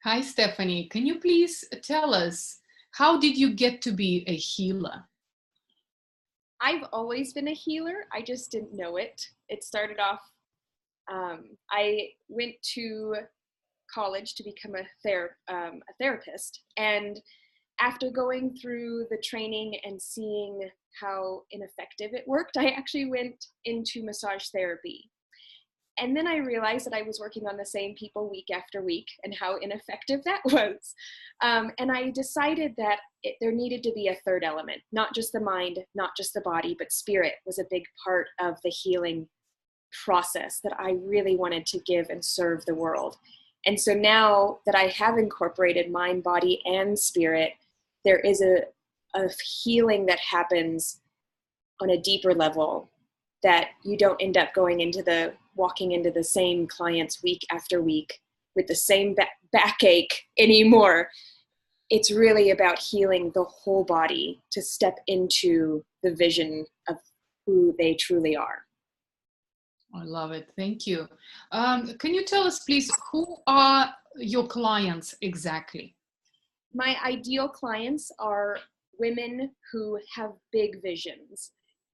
Hi, Stephanie. Can you please tell us how did you get to be a healer? I've always been a healer. I just didn't know it. It started off, I went to college to become a therapist. And after going through the training and seeing how ineffective it worked, I actually went into massage therapy. And then I realized that I was working on the same people week after week and how ineffective that was. And I decided that there needed to be a third element, not just the mind, not just the body, but spirit was a big part of the healing process that I really wanted to give and serve the world. And so now that I have incorporated mind, body, and spirit, there is a healing that happens on a deeper level that you don't end up walking into the same clients week after week with the same backache anymore. It's really about healing the whole body to step into the vision of who they truly are. I love it. Thank you. Can you tell us, please, who are your clients exactly? My ideal clients are women who have big visions,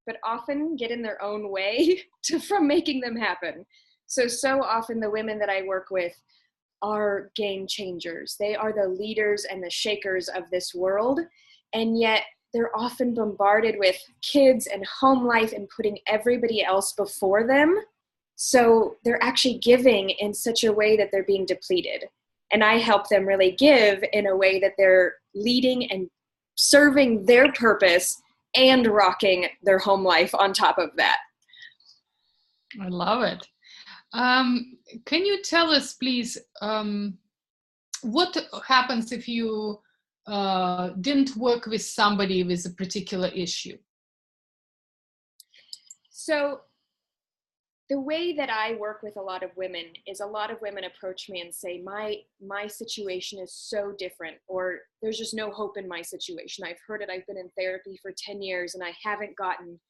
but often get in their own way from making them happen. So often the women that I work with are game changers. They are the leaders and the shakers of this world. And yet they're often bombarded with kids and home life and putting everybody else before them. So they're actually giving in such a way that they're being depleted. And I help them really give in a way that they're leading and serving their purpose and rocking their home life on top of that. I love it. Can you tell us, please, what happens if you didn't work with somebody with a particular issue? So the way that I work with a lot of women is a lot of women approach me and say, my situation is so different, or there's just no hope in my situation. I've heard it. I've been in therapy for 10 years and I haven't gotten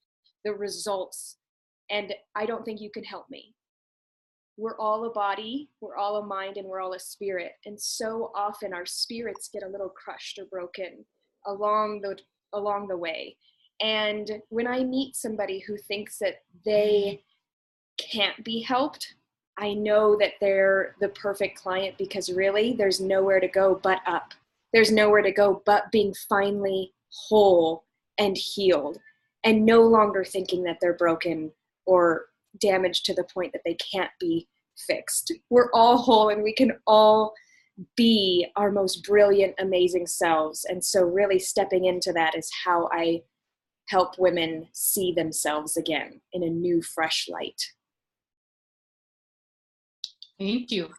the results, and I don't think you can help me. We're all a body, we're all a mind, and we're all a spirit. And so often our spirits get a little crushed or broken along the way. And when I meet somebody who thinks that they can't be helped, I know that they're the perfect client, because really there's nowhere to go but up. There's nowhere to go but being finally whole and healed, and no longer thinking that they're broken or damaged to the point that they can't be fixed. We're all whole and we can all be our most brilliant, amazing selves. And so really stepping into that is how I help women see themselves again in a new, fresh light. Thank you.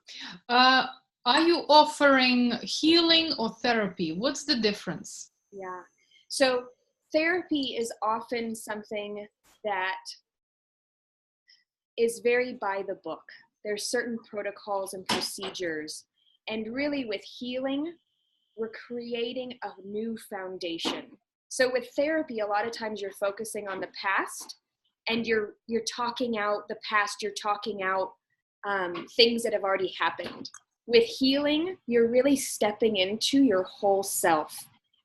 Are you offering healing or therapy? What's the difference? Yeah. So therapy is often something that is very by the book. There's certain protocols and procedures. And really with healing, we're creating a new foundation. So with therapy, a lot of times you're focusing on the past, and you're talking out the past, you're talking out things that have already happened. With healing, you're really stepping into your whole self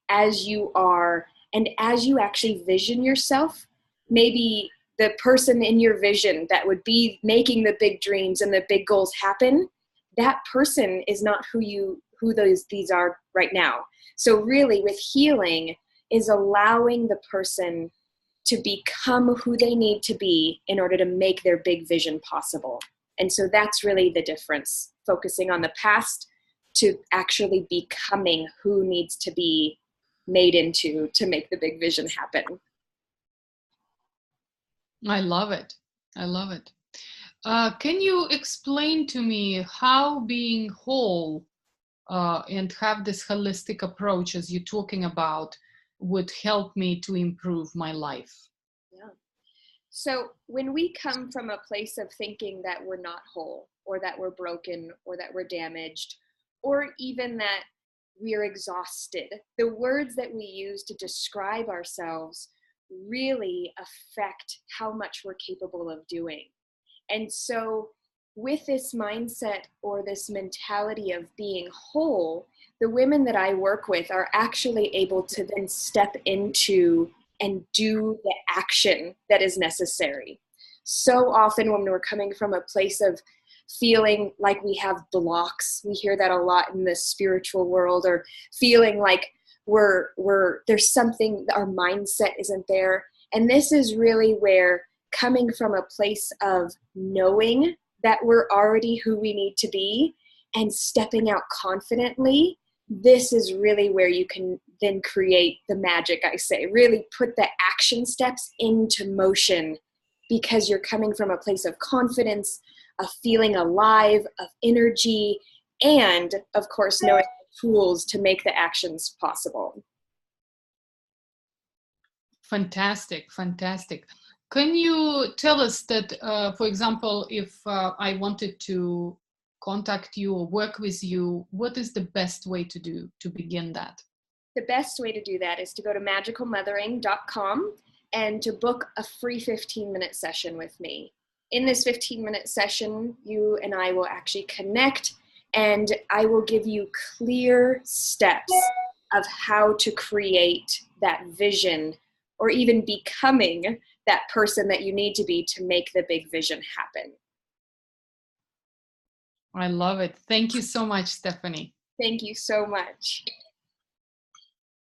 as you are, and as you actually vision yourself. Maybe the person in your vision that would be making the big dreams and the big goals happen, that person is not who these are right now. So really with healing is allowing the person to become who they need to be in order to make their big vision possible. And so that's really the difference, focusing on the past to actually becoming who needs to be made into to make the big vision happen. I love it. I love it. Can you explain to me how being whole and have this holistic approach as you're talking about would help me to improve my life? Yeah. So when we come from a place of thinking that we're not whole, or that we're broken, or that we're damaged, or even that we're exhausted, the words that we use to describe ourselves really affect how much we're capable of doing. And so with this mindset or this mentality of being whole, the women that I work with are actually able to then step into and do the action that is necessary. So often when we're coming from a place of feeling like we have blocks, we hear that a lot in the spiritual world, or feeling like there's something, our mindset isn't there. And this is really where, coming from a place of knowing that we're already who we need to be and stepping out confidently, this is really where you can then create the magic, I say. Really put the action steps into motion, because you're coming from a place of confidence, of feeling alive, of energy, and of course knowing the tools to make the actions possible. Fantastic, fantastic. Can you tell us that, for example, if I wanted to contact you or work with you, what is the best way to begin that? The best way to do that is to go to magicalmothering.com and to book a free 15-minute session with me. In this 15-minute session, you and I will actually connect, and I will give you clear steps of how to create that vision, or even becoming that person that you need to be to make the big vision happen. I love it. Thank you so much, Stephanie. Thank you so much.